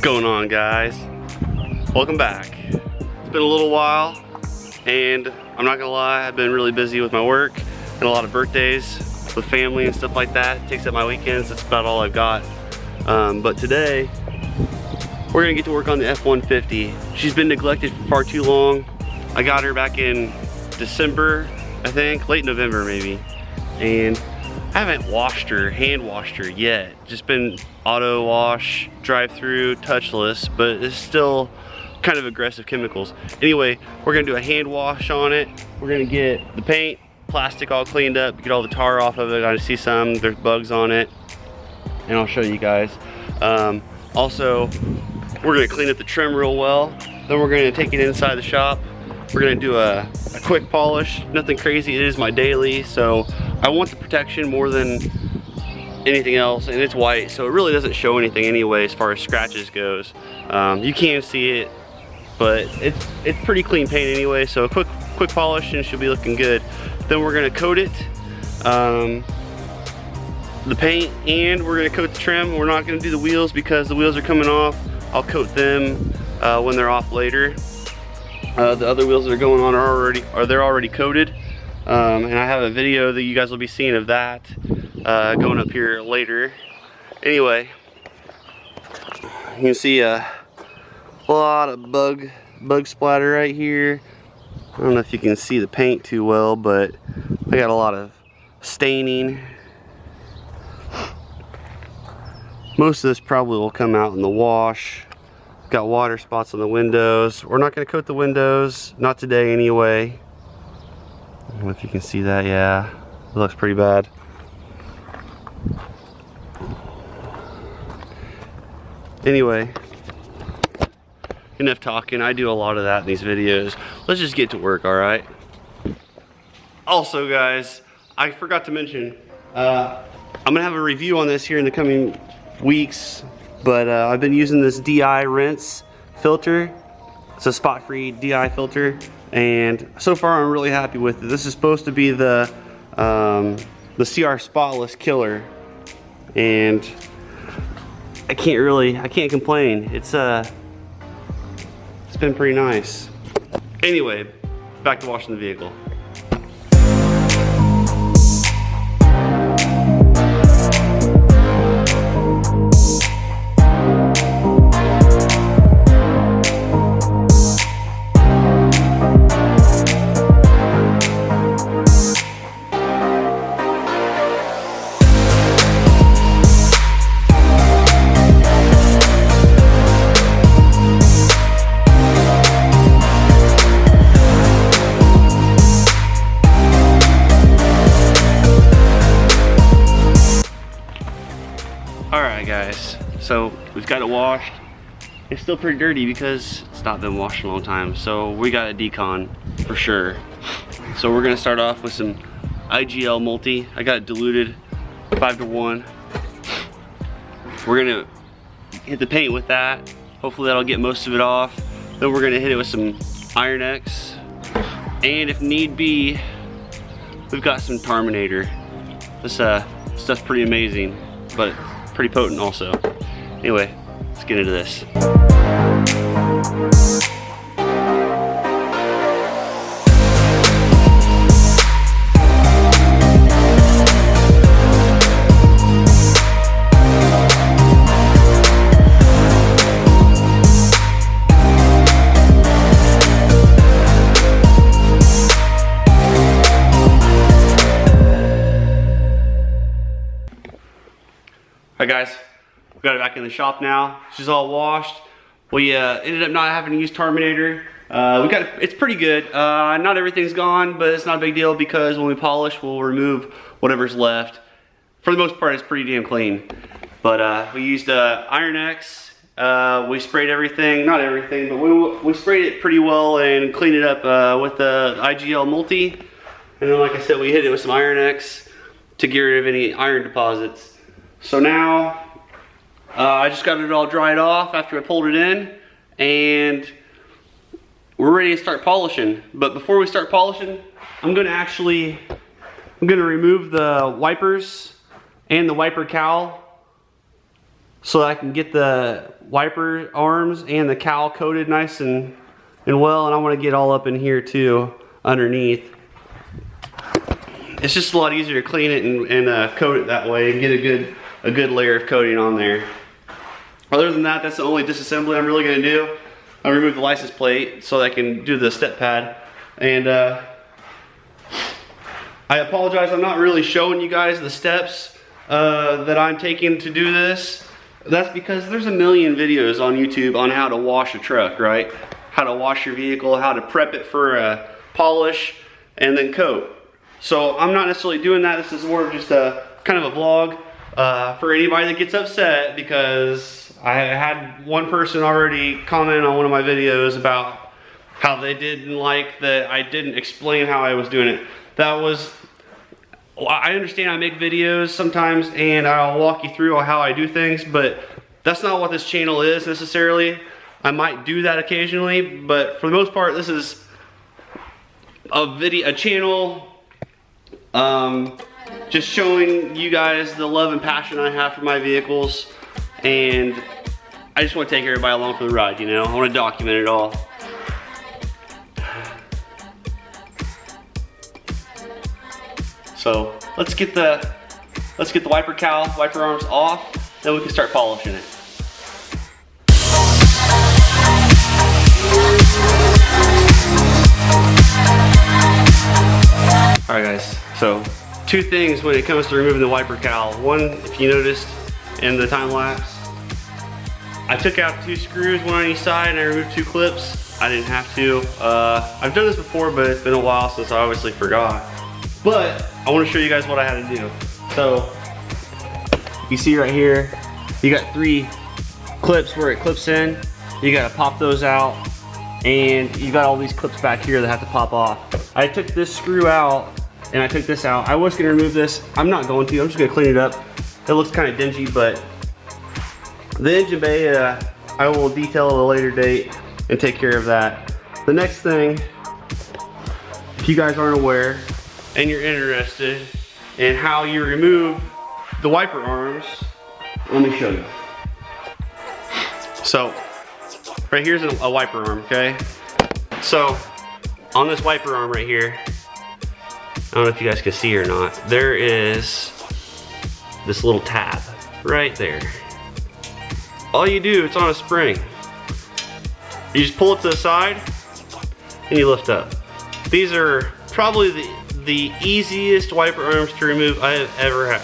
going on, guys? Welcome back. It's been a little while and I'm not gonna lie, I've been really busy with my work and a lot of birthdays with family and stuff like that. It takes up my weekends. That's about all I've got. But today we're gonna get to work on the F-150. She's been neglected for far too long. I got her back in December, I think, late November maybe, and I haven't hand washed her yet. Just been auto wash, drive through, touchless, but it's still kind of aggressive chemicals. Anyway, we're gonna do a hand wash on it. We're gonna get the paint, plastic all cleaned up, get all the tar off of it. I see there's bugs on it, and I'll show you guys. Also, we're gonna clean up the trim real well. Then we're gonna take it inside the shop. We're gonna do a quick polish, nothing crazy. It is my daily, so I want the protection more than anything else, and it's white, so it really doesn't show anything anyway as far as scratches goes. You can see it, but it's pretty clean paint anyway, so a quick polish and she'll be looking good. Then we're gonna coat it, the paint, and we're gonna coat the trim. We're not gonna do the wheels because the wheels are coming off. I'll coat them when they're off later. The other wheels that are going on they're already coated, and I have a video that you guys will be seeing of that going up here later. Anyway, you can see a lot of bug splatter right here. I don't know if you can see the paint too well, but I got a lot of staining. Most of this probably will come out in the wash. Got water spots on the windows. We're not going to coat the windows, not today anyway. I don't know if you can see that. Yeah, it looks pretty bad. Anyway, enough talking. I do a lot of that in these videos. Let's just get to work, all right? Also, guys, I forgot to mention, I'm gonna have a review on this here in the coming weeks, but I've been using this DI rinse filter. It's a spot-free DI filter, and so far I'm really happy with it. This is supposed to be the CR Spotless Killer, and I can't complain. It's been pretty nice. Anyway, back to washing the vehicle. Alright guys, so we've got it washed. It's still pretty dirty because it's not been washed in a long time, so we got a decon for sure. So we're gonna start off with some IGL multi. I got it diluted 5:1. We're gonna hit the paint with that. Hopefully that'll get most of it off. Then we're gonna hit it with some Iron X, and if need be, we've got some Terminator. This stuff's pretty amazing, but pretty potent also. Anyway, let's get into this. Alright guys, we got it back in the shop now. She's all washed. We ended up not having to use Terminator. It's pretty good. Not everything's gone, but it's not a big deal because when we polish, we'll remove whatever's left. For the most part, it's pretty damn clean. But we used Iron X. We sprayed everything, not everything, but we sprayed it pretty well and cleaned it up with the IGL multi. And then, like I said, we hit it with some Iron X to get rid of any iron deposits. So now, I just got it all dried off after I pulled it in, and we're ready to start polishing. But before we start polishing, I'm gonna remove the wipers and the wiper cowl so that I can get the wiper arms and the cowl coated nice and well, and I want to get all up in here too underneath. It's just a lot easier to clean it and coat it that way and get a good layer of coating on there. Other than that, that's the only disassembly I'm really going to do. I'll remove the license plate so that I can do the step pad. And I apologize, I'm not really showing you guys the steps that I'm taking to do this. That's because there's a million videos on YouTube on how to wash a truck, right? How to wash your vehicle, how to prep it for a polish, and then coat. So I'm not necessarily doing that. This is more of just a kind of a vlog for anybody that gets upset, because I had one person already comment on one of my videos about how they didn't like that I didn't explain how I was doing it. That was, I understand I make videos sometimes and I'll walk you through how I do things, but that's not what this channel is necessarily. I might do that occasionally, but for the most part, this is a channel just showing you guys the love and passion I have for my vehicles, and I just want to take everybody along for the ride, you know? I want to document it all. So let's get the wiper cowl, wiper arms off, then we can start polishing it. Alright guys, so two things when it comes to removing the wiper cowl. One, if you noticed in the time lapse, I took out 2 screws, one on each side, and I removed 2 clips. I didn't have to. I've done this before, but it's been a while since I obviously forgot. But I want to show you guys what I had to do. So you see right here, you got 3 clips where it clips in. You got to pop those out, and you got all these clips back here that have to pop off. I took this screw out and I took this out. I was going to remove this. I'm not going to. I'm just going to clean it up. It looks kind of dingy, but the engine bay I will detail at a later date and take care of that. The next thing, if you guys aren't aware and you're interested in how you remove the wiper arms, let me show you. So right here's a wiper arm, okay? So on this wiper arm right here, I don't know if you guys can see or not, there is this little tab right there. All you do, it's on a spring. You just pull it to the side and you lift up. These are probably the easiest wiper arms to remove I have ever had.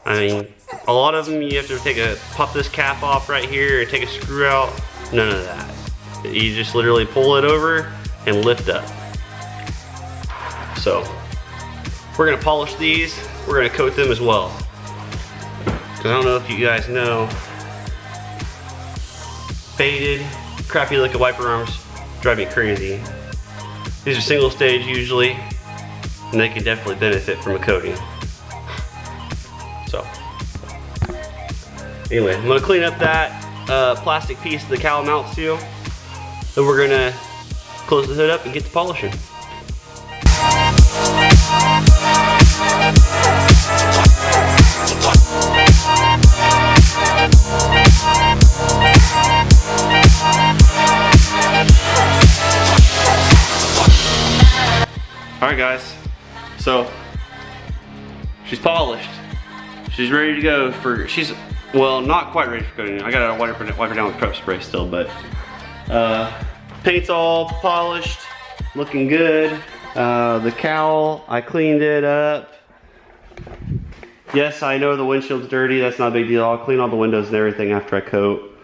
I mean, a lot of them you have to pop this cap off right here and take a screw out. None of that. You just literally pull it over and lift up. So we're gonna polish these. We're gonna coat them as well. I don't know if you guys know, faded, crappy looking wiper arms drive me crazy. These are single stage usually, and they can definitely benefit from a coating. So anyway, I'm gonna clean up that plastic piece the cowl mounts to. Then we're gonna close the hood up and get to polishing. Alright guys, so she's polished. She's ready to go for, well, not quite ready for coating. I gotta wipe her down with prep spray still, but paint's all polished, looking good. The cowl, I cleaned it up. Yes, I know the windshield's dirty, that's not a big deal. I'll clean all the windows and everything after I coat.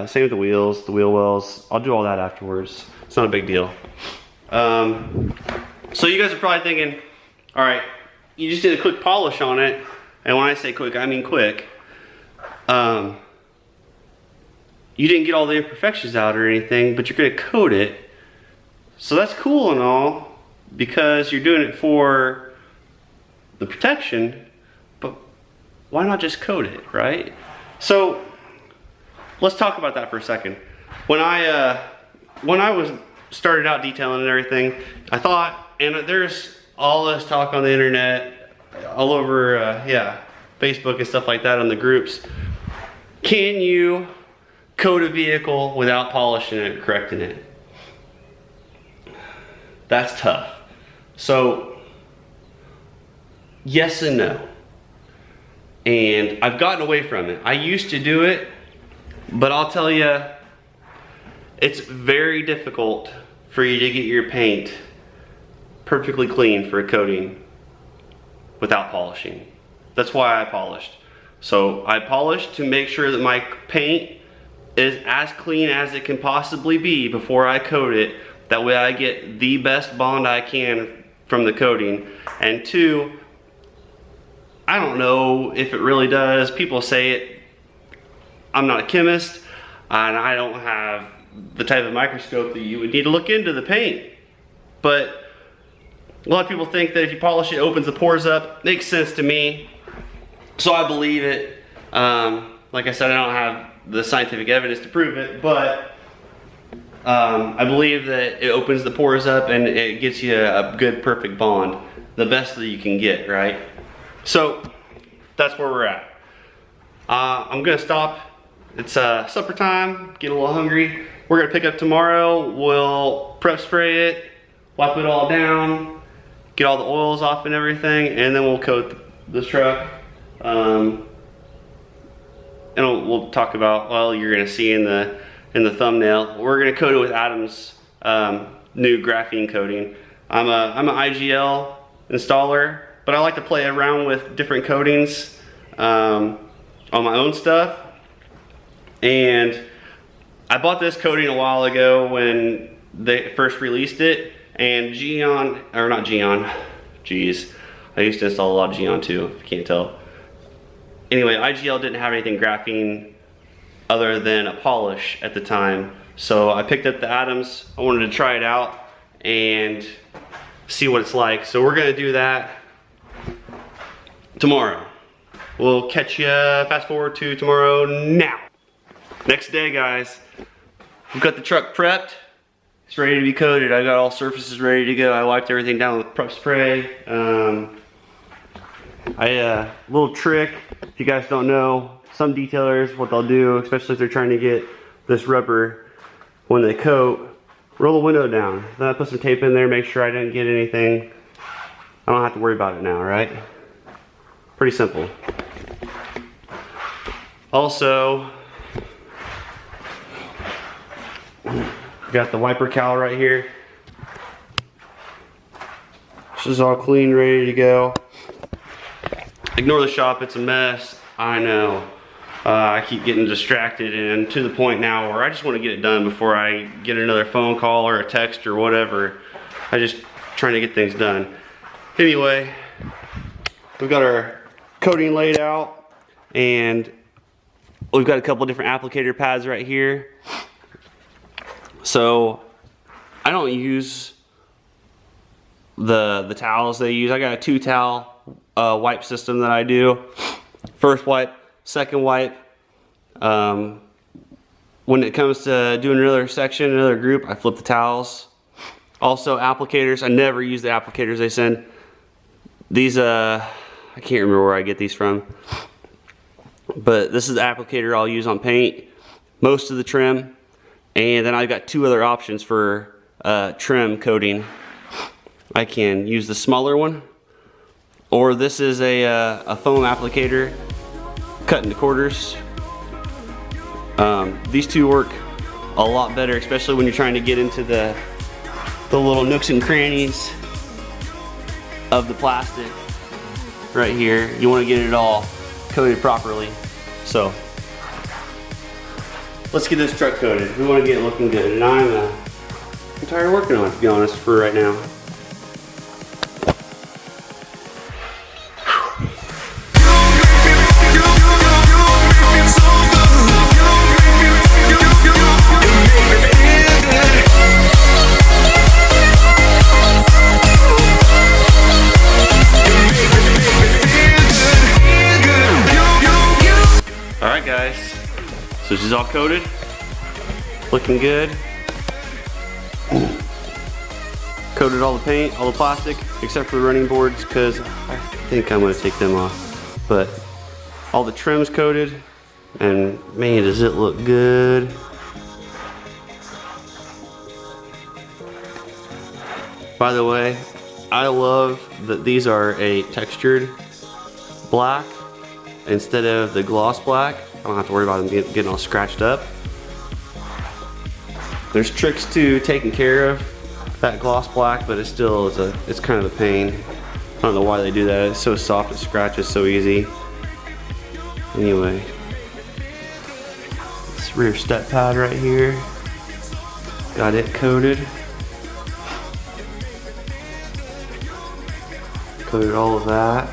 Same with the wheels, the wheel wells. I'll do all that afterwards. It's not a big deal. So you guys are probably thinking, all right, you just did a quick polish on it. And when I say quick, I mean quick. You didn't get all the imperfections out or anything, but you're gonna coat it. So that's cool and all, because you're doing it for the protection, but why not just coat it, right? So let's talk about that for a second. When I was started out detailing and everything, I thought, and there's all this talk on the internet, all over, Facebook and stuff like that on the groups. Can you coat a vehicle without polishing it or correcting it? That's tough. So, yes and no. And I've gotten away from it. I used to do it, but I'll tell you, it's very difficult for you to get your paint perfectly clean for a coating without polishing. That's why I polished. So I polished to make sure that my paint is as clean as it can possibly be before I coat it. That way I get the best bond I can from the coating. And two, I don't know if it really does. People say it. I'm not a chemist, and I don't have the type of microscope that you would need to look into the paint. But a lot of people think that if you polish it, it opens the pores up. Makes sense to me, so I believe it. Like I said, I don't have the scientific evidence to prove it, but I believe that it opens the pores up and it gets you a good, perfect bond. The best that you can get, right? So that's where we're at. I'm gonna stop. It's supper time, getting a little hungry. We're gonna pick up tomorrow. We'll prep spray it, wipe it all down, get all the oils off and everything, and then we'll coat the truck. And we'll talk about, well, you're gonna see in the thumbnail, we're gonna coat it with Adam's new graphene coating. I'm an IGL installer, but I like to play around with different coatings on my own stuff. And I bought this coating a while ago when they first released it, and Geon, or not Geon, geez, I used to install a lot of Geon too, if you can't tell. Anyway, IGL didn't have anything graphene other than a polish at the time. So I picked up the Adams. I wanted to try it out and see what it's like. So we're gonna do that tomorrow. We'll catch you, fast forward to tomorrow now. Next day, guys. We've got the truck prepped. It's ready to be coated. I got all surfaces ready to go. I wiped everything down with prep spray. Little trick, if you guys don't know, some detailers, what they'll do, especially if they're trying to get this rubber, when they coat, roll the window down. Then I put some tape in there, make sure I didn't get anything. I don't have to worry about it now, right? Pretty simple. Also, got the wiper cowl right here. This is all clean, ready to go. Ignore the shop, it's a mess, I know. I keep getting distracted, and to the point now where I just want to get it done before I get another phone call or a text or whatever. I just trying to get things done. Anyway, we've got our coating laid out, and we've got a couple different applicator pads right here. So I don't use the towels they use. I got a 2-towel wipe system that I do. First wipe, second wipe. When it comes to doing another section, another group, I flip the towels. Also applicators, I never use the applicators they send. These, I can't remember where I get these from, but this is the applicator I'll use on paint, most of the trim, and then I've got 2 other options for trim coating. I can use the smaller one, or this is a foam applicator cut into quarters. These two work a lot better, especially when you're trying to get into the little nooks and crannies of the plastic right here. You want to get it all coated properly. So let's get this truck coated. We want to get it looking good, and I'm tired of working on it, to be honest, for right now. Alright guys, so this is all coated, looking good. Coated all the paint, all the plastic, except for the running boards, because I think I'm going to take them off. But all the trim's coated, And man, does it look good. By the way, I love that these are a textured black instead of the gloss black. I don't have to worry about them getting all scratched up. There's tricks to taking care of that gloss black, but it's still, it's kind of a pain. I don't know why they do that. It's so soft, it scratches so easy. Anyway, this rear step pad right here, got it coated. Coated all of that.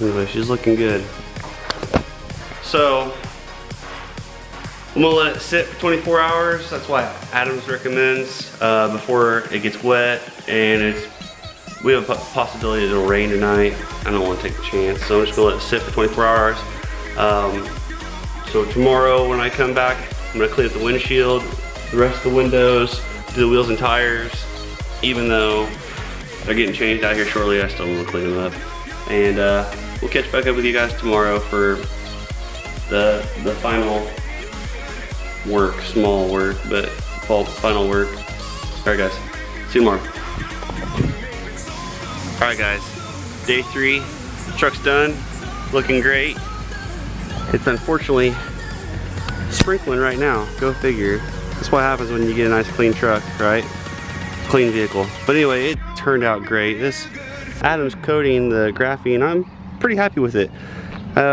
Anyway, she's looking good. So, I'm gonna let it sit for 24 hours. That's why Adams recommends before it gets wet, and we have a possibility it'll rain tonight. I don't want to take the chance, so I'm just gonna let it sit for 24 hours. So tomorrow when I come back, I'm gonna clean up the windshield, the rest of the windows, do the wheels and tires. Even though they're getting changed out here shortly, I still want to clean them up. And we'll catch back up with you guys tomorrow for the final work, small work, but final work. All right guys, see you tomorrow. All right guys, day 3, truck's done, looking great. It's unfortunately sprinkling right now, go figure. That's what happens when you get a nice clean truck, right? Clean vehicle. But anyway, it turned out great. This Adams coating, the graphene, I'm pretty happy with it.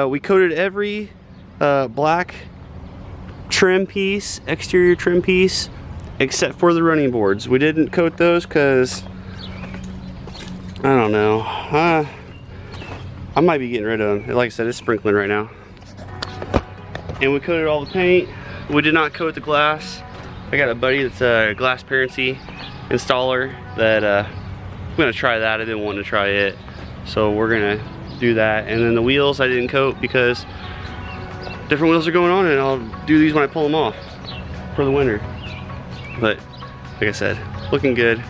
We coated every black trim piece, exterior trim piece, except for the running boards. We didn't coat those because, I don't know, I might be getting rid of them. Like I said, it's sprinkling right now. And we coated all the paint. We did not coat the glass. I got a buddy that's a glass parency installer that I'm gonna try that. I didn't want to try it, so we're gonna do that. And then the wheels I didn't coat because different wheels are going on, and I'll do these when I pull them off for the winter. But like I said, looking good.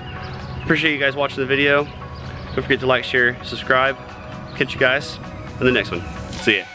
Appreciate you guys watching the video. Don't forget to like, share, subscribe. Catch you guys in the next one. See ya.